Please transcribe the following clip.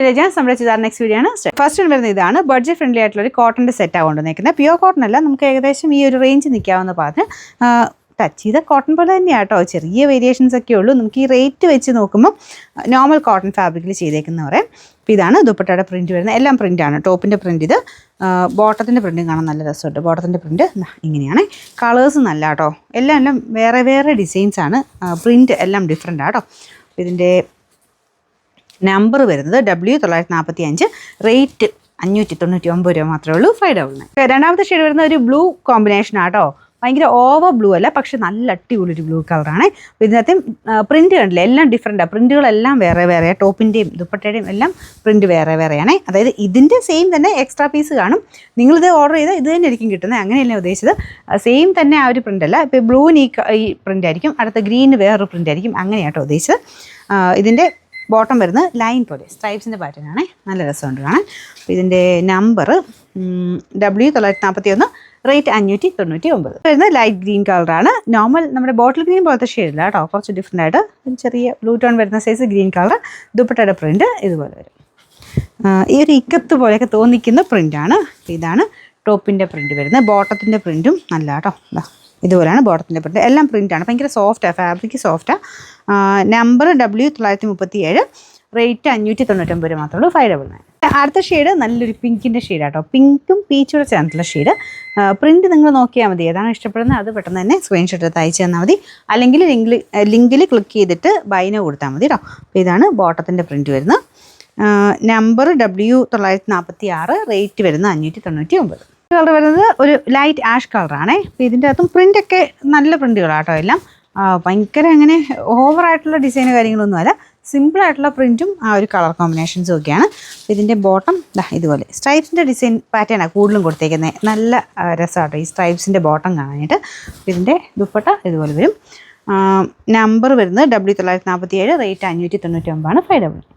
നമ്മുടെ ചെയ്താൽ next video ആണ്. ഫസ്റ്റ് വരുന്നത് ഇതാണ്. ബഡ്ജറ്റ് ഫ്രണ്ട്ലി ആയിട്ടുള്ള ഒരു കോട്ടൻ്റെ സെറ്റാണ് കൊണ്ടുവന്നിരിക്കുന്നത്. പ്യുവർ കോട്ടൺ അല്ല, നമുക്ക് ഏകദേശം ഈ ഒരു റേഞ്ച് നിൽക്കാവുന്ന പാകത്തിന് ടച്ച് ചെയ്ത കോട്ടൺ പോലെ തന്നെയാണ് കേട്ടോ. ചെറിയ വേരിയേഷൻസ് ഒക്കെ ഉള്ളൂ. നമുക്ക് ഈ റേറ്റ് വെച്ച് നോക്കുമ്പോൾ നോർമൽ കോട്ടൺ ഫാബ്രിക്കിൽ ചെയ്തേക്കുന്ന പറയാം. അപ്പോൾ ഇതാണ് ദുപ്പട്ടയുടെ പ്രിൻറ്റ് വരുന്നത്. എല്ലാം പ്രിൻ്റാണ്. ടോപ്പിൻ്റെ പ്രിൻറ്റ് ഇത്, ബോട്ടത്തിൻ്റെ പ്രിൻറ്റും കാണാൻ നല്ല രസമുണ്ട്. ബോട്ടത്തിൻ്റെ പ്രിൻറ്റ് ഇങ്ങനെയാണ്. കളേഴ്സ് നല്ല കേട്ടോ. എല്ലാം വേറെ വേറെ ഡിസൈൻസാണ്. പ്രിൻറ്റ് എല്ലാം ഡിഫറെൻ്റ് ആട്ടോ. ഇതിൻ്റെ നമ്പർ വരുന്നത് W945, റേറ്റ് 599 രൂപ മാത്രമേ ഉള്ളൂ. 599. രണ്ടാമത്തെ ഷെയ്ഡ് വരുന്ന ഒരു ബ്ലൂ കോമ്പിനേഷൻ ആട്ടോ. ഭയങ്കര ഓവർ ബ്ലൂ അല്ല, പക്ഷെ നല്ല അടിപൊളി ബ്ലൂ കളറാണ്. അപ്പോൾ ഇതിനകത്തും പ്രിൻറ്റ് കണ്ടില്ല, എല്ലാം ഡിഫറെൻറ്റാണ്. പ്രിൻറ്റുകളെല്ലാം വേറെ വേറെ, ടോപ്പിൻ്റെയും ദുപ്പട്ടയുടെയും എല്ലാം പ്രിൻറ്റ് വേറെ വേറെയാണ്. അതായത് ഇതിൻ്റെ സെയിം തന്നെ എക്സ്ട്രാ പീസ് കാണും. നിങ്ങളിത് ഓർഡർ ചെയ്താൽ ഇത് തന്നെ ആയിരിക്കും കിട്ടുന്നത്. അങ്ങനെയല്ല ഉദ്ദേശിച്ചത്. സെയിം തന്നെ ആ ഒരു പ്രിൻ്റ് അല്ല. ഇപ്പോൾ ബ്ലൂവിന് ഈ പ്രിൻ്റ് ആയിരിക്കും, അടുത്ത ഗ്രീനിന് വേറൊരു പ്രിൻ്റ് ആയിരിക്കും. അങ്ങനെയാട്ടോ ഉദ്ദേശിച്ചത്. ഇതിൻ്റെ ബോട്ടം വരുന്നത് ലൈൻ പോലെ സ്ട്രൈപ്സിൻ്റെ പാറ്റേൺ ആണ്. നല്ല രസമുണ്ട് കാണാൻ. അപ്പോൾ ഇതിൻ്റെ നമ്പർ W941, റേറ്റ് 599. വരുന്നത് ലൈറ്റ് ഗ്രീൻ കളറാണ്. നോർമൽ നമ്മുടെ ബോട്ടിൽ ഗ്രീൻ പോലത്തെ ഷെയ്ഡില്ല കേട്ടോ, കുറച്ച് ഡിഫറെൻ്റ് ആയിട്ട് ചെറിയ ബ്ലൂ ടോൺ വരുന്ന സൈസ് ഗ്രീൻ കളർ. ദുപ്പട്ടയുടെ പ്രിൻറ്റ് ഇതുപോലെ വരും. ഈ ഒരു ഇക്കത്ത് പോലെയൊക്കെ തോന്നിക്കുന്ന പ്രിൻ്റാണ്. ഇതാണ് ടോപ്പിൻ്റെ പ്രിൻറ്റ് വരുന്നത്. ബോട്ടത്തിൻ്റെ പ്രിൻറ്റും നല്ല കേട്ടോ. ഇതുപോലെയാണ് ബോട്ടത്തിൻ്റെ പ്രിൻറ്റ്. എല്ലാം പ്രിൻ്റാണ്. ഭയങ്കര സോഫ്റ്റാണ്, ഫാബ്രിക് സോഫ്റ്റാണ്. നമ്പർ W937, റേറ്റ് 599 മാത്രമേ ഉള്ളൂ. 599. അടുത്ത ഷെയ്ഡ് നല്ലൊരു പിങ്കിൻ്റെ ഷെയ്ഡാട്ടോ. പിങ്കും പീച്ചൂടെ ചേർന്നിട്ടുള്ള ഷെയ്ഡ്. പ്രിൻറ്റ് നിങ്ങൾ നോക്കിയാൽ മതി. ഏതാണ് ഇഷ്ടപ്പെടുന്നത് അത് പെട്ടെന്ന് തന്നെ സ്ക്രീൻഷോട്ട് എടുത്ത് അയച്ചു തന്നാൽ മതി. അല്ലെങ്കിൽ ലിങ്കിൽ ക്ലിക്ക് ചെയ്തിട്ട് ബൈനോ കൊടുത്താൽ മതി കേട്ടോ. അപ്പോൾ ഇതാണ് ബോട്ടത്തിൻ്റെ പ്രിൻറ്റ് വരുന്നത്. നമ്പർ W946, റേറ്റ് വരുന്നത് 599. കളർ വരുന്നത് ഒരു ലൈറ്റ് ആഷ് കളറാണേ. അപ്പോൾ ഇതിൻ്റെ അകത്തും പ്രിൻ്റൊക്കെ നല്ല പ്രിൻറ്റുകളാട്ടോ. എല്ലാം ഭയങ്കര അങ്ങനെ ഓവറായിട്ടുള്ള ഡിസൈനോ കാര്യങ്ങളൊന്നുമല്ല, സിമ്പിളായിട്ടുള്ള പ്രിൻറ്റും ആ ഒരു കളർ കോമ്പിനേഷൻസും ഒക്കെയാണ്. ഇതിൻ്റെ ബോട്ടം ഇതുപോലെ സ്ട്രൈപ്സിൻ്റെ ഡിസൈൻ പാറ്റേണാണ് കൂടുതലും കൊടുത്തേക്കുന്നത്. നല്ല രസമാട്ടോ ഈ സ്ട്രൈപ്സിൻ്റെ ബോട്ടം കാണാനായിട്ട്. ഇതിൻ്റെ ദുപ്പട്ട ഇതുപോലെ വരും. നമ്പർ വരുന്നത് W947, റേറ്റ് 599 ആണ്. 599.